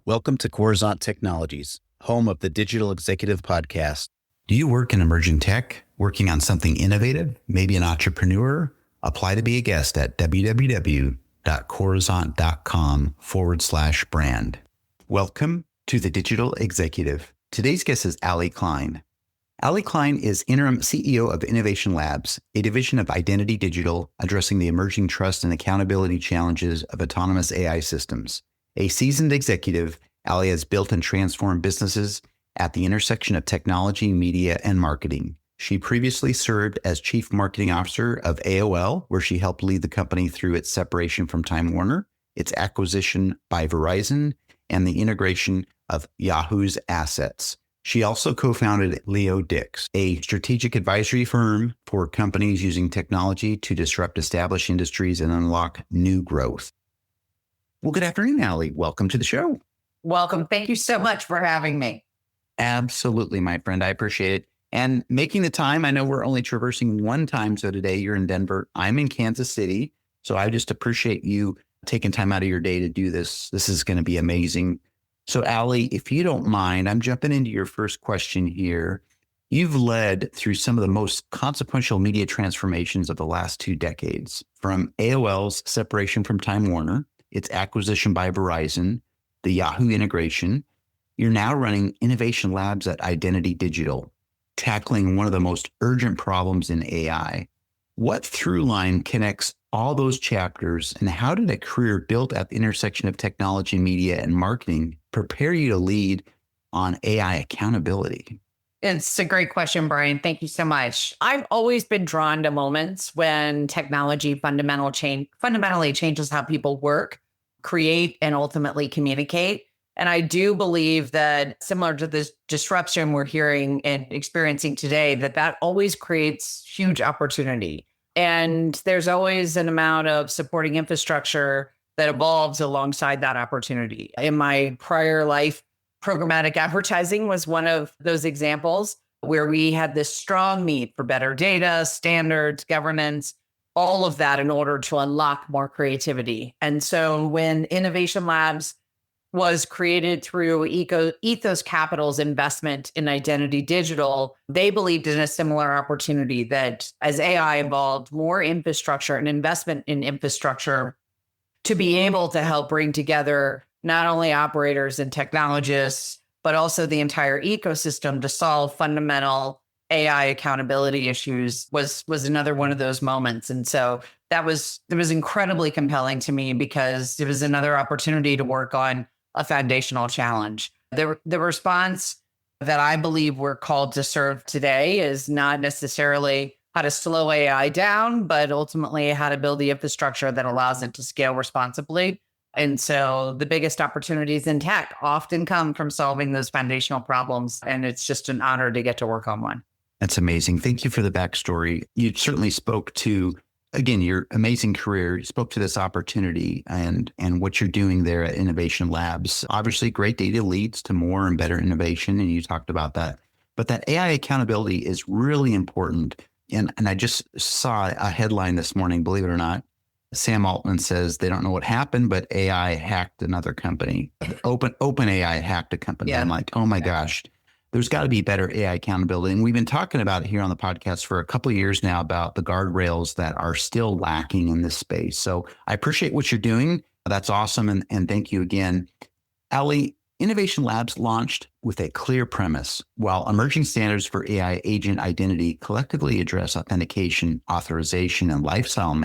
Welcome to Coruzant Technologies, home of the Digital Executive Podcast. Do you work in emerging tech, working on something innovative, maybe an entrepreneur? Apply to be a guest at www.coruzant.com/brand. Welcome to the Digital Executive. Today's guest is Allie Kline. Allie Kline is interim CEO of Innovation Labs, a division of Identity Digital addressing the emerging trust and accountability challenges of autonomous AI systems. A seasoned executive, Allie has built and transformed businesses at the intersection of technology, media, and marketing. She previously served as Chief Marketing Officer of AOL, where she helped lead the company through its separation from Time Warner, its acquisition by Verizon, and the integration of Yahoo's assets. She also co-founded Leo Dix, a strategic advisory firm for companies using technology to disrupt established industries and unlock new growth. Well, good afternoon, Allie. Welcome to the show. Welcome. Thank you so much for having me. Absolutely, my friend. I appreciate it. And making the time. I know we're only traversing one time. So today you're in Denver. I'm in Kansas City. So I just appreciate you taking time out of your day to do this. This is going to be amazing. So Allie, if you don't mind, I'm jumping into your first question here. You've led through some of the most consequential media transformations of the last 2 decades, from AOL's separation from Time Warner, its acquisition by Verizon, the Yahoo integration. You're now running Innovation Labs at Identity Digital, tackling one of the most urgent problems in AI. What through line connects all those chapters, and how did a career built at the intersection of technology, media, and marketing prepare you to lead on AI accountability? It's a great question, Brian. Thank you so much. I've always been drawn to moments when technology fundamentally changes how people work, create, and ultimately communicate. And I do believe that, similar to this disruption we're hearing and experiencing today, that always creates huge opportunity. And there's always an amount of supporting infrastructure that evolves alongside that opportunity. In my prior life, programmatic advertising was one of those examples where we had this strong need for better data, standards, governance, all of that in order to unlock more creativity. And so when Innovation Labs was created through Ethos Capital's investment in Identity Digital, they believed in a similar opportunity that as AI evolved, more infrastructure and investment in infrastructure to be able to help bring together not only operators and technologists, but also the entire ecosystem to solve fundamental AI accountability issues was another one of those moments. And so it was incredibly compelling to me because it was another opportunity to work on a foundational challenge. The response that I believe we're called to serve today is not necessarily how to slow AI down, but ultimately how to build the infrastructure that allows it to scale responsibly. And so the biggest opportunities in tech often come from solving those foundational problems. And it's just an honor to get to work on one. That's amazing. Thank you for the backstory. You certainly spoke to, again, your amazing career. You spoke to this opportunity and what you're doing there at Innovation Labs. Obviously, great data leads to more and better innovation, and you talked about that. But that AI accountability is really important. And I just saw a headline this morning, believe it or not. Sam Altman says they don't know what happened, but AI hacked another company. OpenAI hacked a company. Yeah. I'm like, oh my gosh, there's got to be better AI accountability. And we've been talking about it here on the podcast for a couple of years now about the guardrails that are still lacking in this space. So I appreciate what you're doing. That's awesome. And thank you again. Allie, Innovation Labs launched with a clear premise. While emerging standards for AI agent identity collectively address authentication, authorization, and lifecycle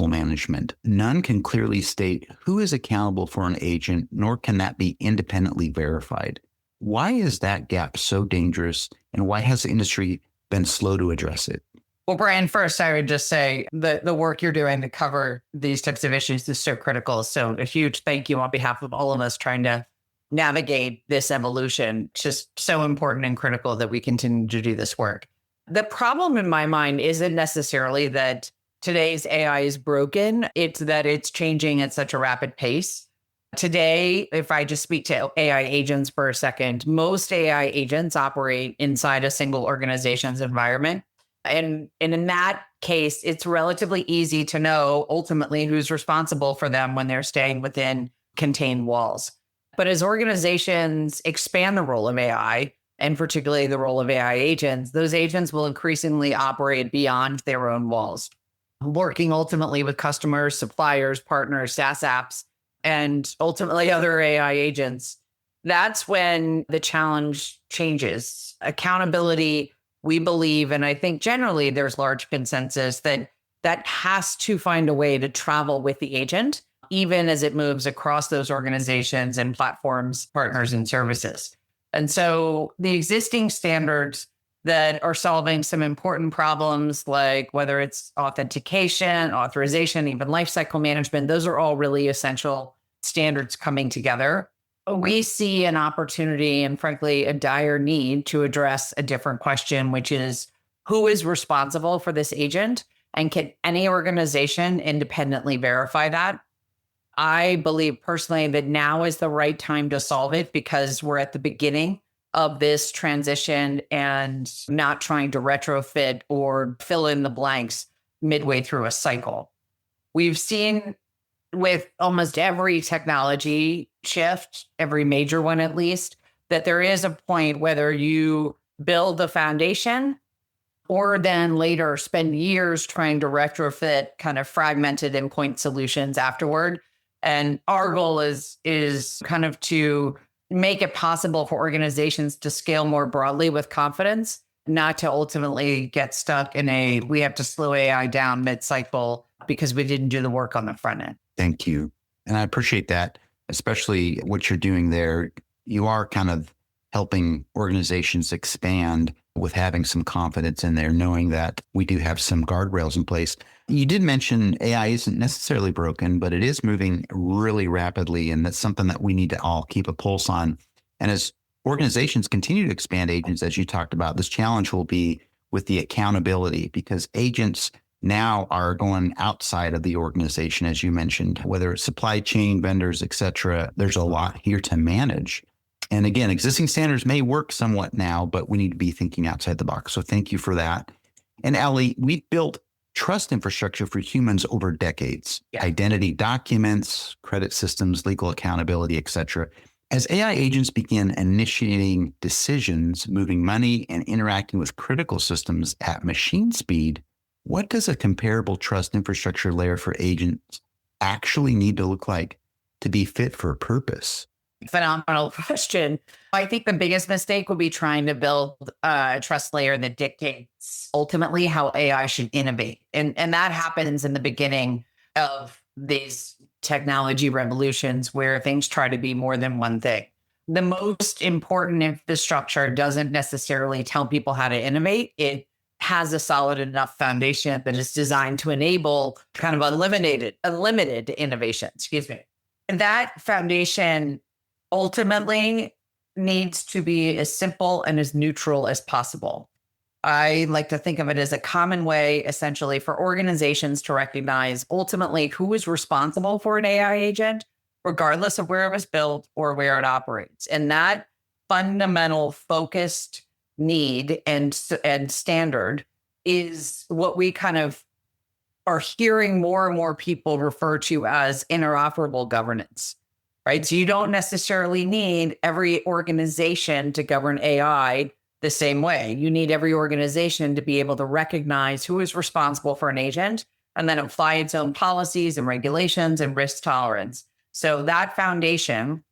management, none can clearly state who is accountable for an agent, nor can that be independently verified. Why is that gap so dangerous, and why has the industry been slow to address it? Well, Brian, first, I would just say the work you're doing to cover these types of issues is so critical. So a huge thank you on behalf of all of us trying to navigate this evolution. It's just so important and critical that we continue to do this work. The problem in my mind isn't necessarily that today's AI is broken. It's that it's changing at such a rapid pace. Today, if I just speak to AI agents for a second, most AI agents operate inside a single organization's environment. And in that case, it's relatively easy to know ultimately who's responsible for them when they're staying within contain walls. But as organizations expand the role of AI, and particularly the role of AI agents, those agents will increasingly operate beyond their own walls, working ultimately with customers, suppliers, partners, SaaS apps, and ultimately other AI agents. That's when the challenge changes. Accountability, we believe, and I think generally there's large consensus that that has to find a way to travel with the agent, even as it moves across those organizations and platforms, partners, and services. And so the existing standards that are solving some important problems, like whether it's authentication, authorization, even lifecycle management, those are all really essential standards coming together. We see an opportunity and, frankly, a dire need to address a different question, which is who is responsible for this agent? And can any organization independently verify that? I believe personally that now is the right time to solve it because we're at the beginning of this transition and not trying to retrofit or fill in the blanks midway through a cycle. We've seen with almost every technology shift, every major one at least, that there is a point whether you build the foundation or then later spend years trying to retrofit kind of fragmented endpoint solutions afterward. And our goal is kind of to make it possible for organizations to scale more broadly with confidence, not to ultimately get stuck in a we have to slow AI down mid-cycle because we didn't do the work on the front end. Thank you. And I appreciate that, especially what you're doing there. You are kind of helping organizations expand with having some confidence in there, knowing that we do have some guardrails in place. You did mention AI isn't necessarily broken, but it is moving really rapidly. And that's something that we need to all keep a pulse on. And as organizations continue to expand agents, as you talked about, this challenge will be with the accountability because agents now are going outside of the organization, as you mentioned, whether it's supply chain, vendors, et cetera. There's a lot here to manage. And again, existing standards may work somewhat now, but we need to be thinking outside the box. So thank you for that. And Allie, we've built trust infrastructure for humans over decades, identity documents, credit systems, legal accountability, et cetera. As AI agents begin initiating decisions, moving money, and interacting with critical systems at machine speed, what does a comparable trust infrastructure layer for agents actually need to look like to be fit for purpose? Phenomenal question. I think the biggest mistake would be trying to build a trust layer that dictates ultimately how AI should innovate. And that happens in the beginning of these technology revolutions where things try to be more than one thing. The most important infrastructure doesn't necessarily tell people how to innovate. It has a solid enough foundation that is designed to enable kind of unlimited innovation, And that foundation ultimately needs to be as simple and as neutral as possible. I like to think of it as a common way, essentially, for organizations to recognize ultimately who is responsible for an AI agent, regardless of where it was built or where it operates. And that fundamental focused need and standard is what we kind of are hearing more and more people refer to as interoperable governance. Right. So you don't necessarily need every organization to govern AI the same way. You need every organization to be able to recognize who is responsible for an agent and then apply its own policies and regulations and risk tolerance. So that foundation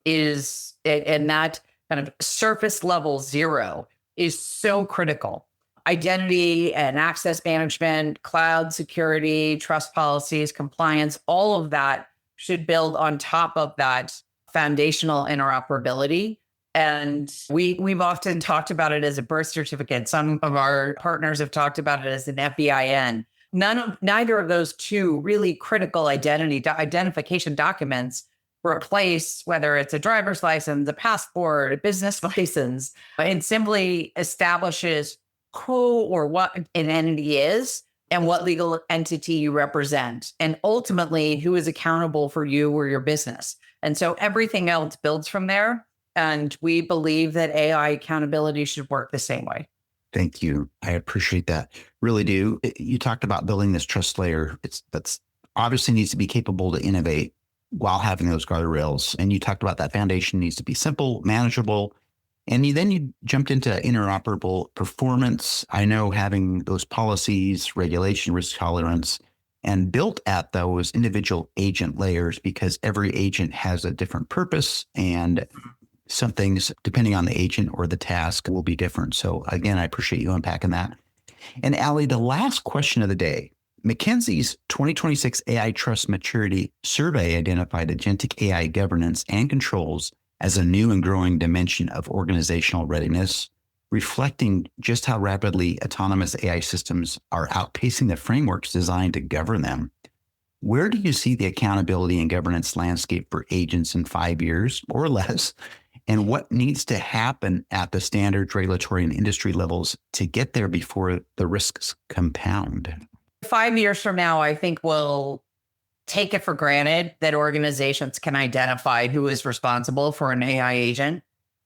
is, and that kind of surface level zero is so critical. Identity and access management, cloud security, trust policies, compliance, all of that should build on top of that foundational interoperability. And we've often talked about it as a birth certificate. Some of our partners have talked about it as an FEIN. Neither of those two really critical identification documents replace whether it's a driver's license, a passport, a business license. It simply establishes who or what an entity is and what legal entity you represent, and ultimately who is accountable for you or your business. And so everything else builds from there. And we believe that AI accountability should work the same way. Thank you. I appreciate that. Really do. You talked about building this trust layer. That's obviously needs to be capable to innovate. while having those guardrails. And you talked about that foundation needs to be simple, manageable. And then you jumped into interoperable performance. I know having those policies, regulation, risk tolerance, and built at those individual agent layers because every agent has a different purpose and some things, depending on the agent or the task, will be different. So again, I appreciate you unpacking that. And Allie, the last question of the day. McKinsey's 2026 AI Trust Maturity Survey identified agentic AI governance and controls as a new and growing dimension of organizational readiness, reflecting just how rapidly autonomous AI systems are outpacing the frameworks designed to govern them. Where do you see the accountability and governance landscape for agents in 5 years or less? And what needs to happen at the standards, regulatory, and industry levels to get there before the risks compound? 5 years from now, I think we'll take it for granted that organizations can identify who is responsible for an AI agent.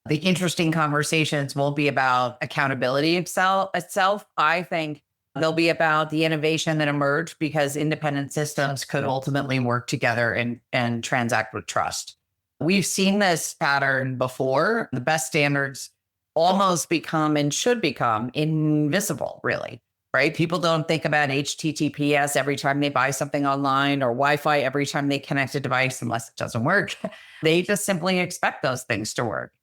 The interesting conversations won't be about accountability itself. I think they'll be about the innovation that emerged because independent systems could ultimately work together and transact with trust. We've seen this pattern before. The best standards almost become and should become invisible, really, right? People don't think about HTTPS every time they buy something online or Wi-Fi every time they connect a device unless it doesn't work. They just simply expect those things to work.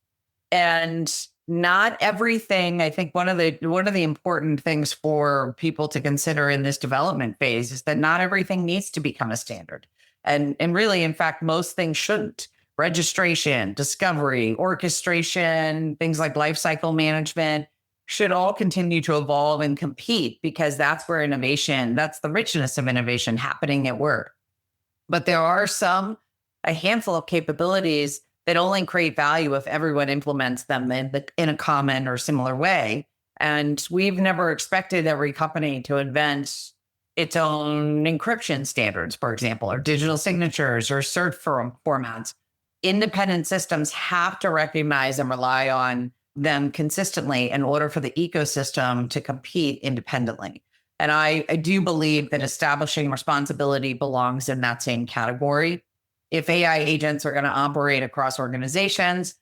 And not everything, I think one of the important things for people to consider in this development phase is that not everything needs to become a standard. And really, in fact, most things shouldn't. Registration, discovery, orchestration, things like lifecycle management should all continue to evolve and compete because that's where innovation, that's the richness of innovation happening at work. But there are a handful of capabilities that only create value if everyone implements them in a common or similar way. And we've never expected every company to invent its own encryption standards, for example, or digital signatures or search formats. Independent systems have to recognize and rely on them consistently in order for the ecosystem to compete independently. And I do believe that establishing responsibility belongs in that same category. If AI agents are going to operate across organizations,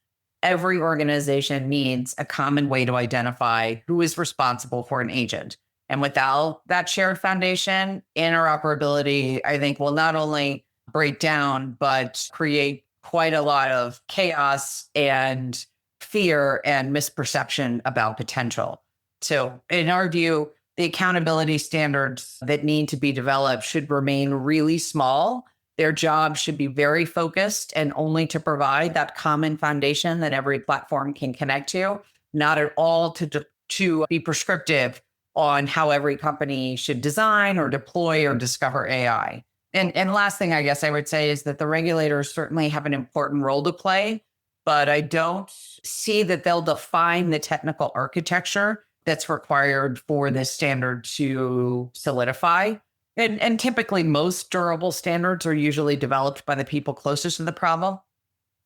every organization needs a common way to identify who is responsible for an agent. And without that shared foundation, interoperability, I think, will not only break down, but create quite a lot of chaos and fear and misperception about potential. So in our view, the accountability standards that need to be developed should remain really small. Their job should be very focused and only to provide that common foundation that every platform can connect to, not at all to be prescriptive on how every company should design or deploy or discover AI. And last thing I guess I would say is that the regulators certainly have an important role to play, but I don't see that they'll define the technical architecture that's required for this standard to solidify. And typically most durable standards are usually developed by the people closest to the problem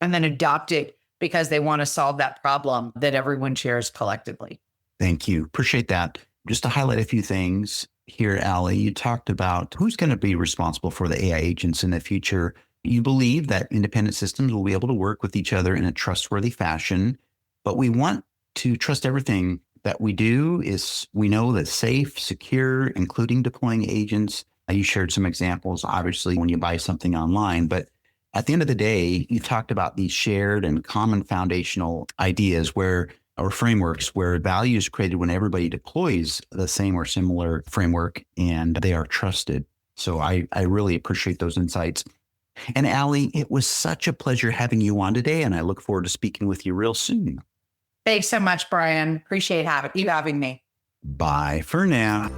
and then adopted because they want to solve that problem that everyone shares collectively. Thank you. Appreciate that. Just to highlight a few things here, Allie, you talked about who's going to be responsible for the AI agents in the future. You believe that independent systems will be able to work with each other in a trustworthy fashion, but we want to trust everything that we do is we know that safe, secure, including deploying agents. You shared some examples, obviously, when you buy something online, but at the end of the day, you talked about these shared and common foundational ideas or frameworks where value is created when everybody deploys the same or similar framework and they are trusted. So I really appreciate those insights. And Allie, it was such a pleasure having you on today, and I look forward to speaking with you real soon. Thanks so much, Brian. Appreciate you having me. Bye for now.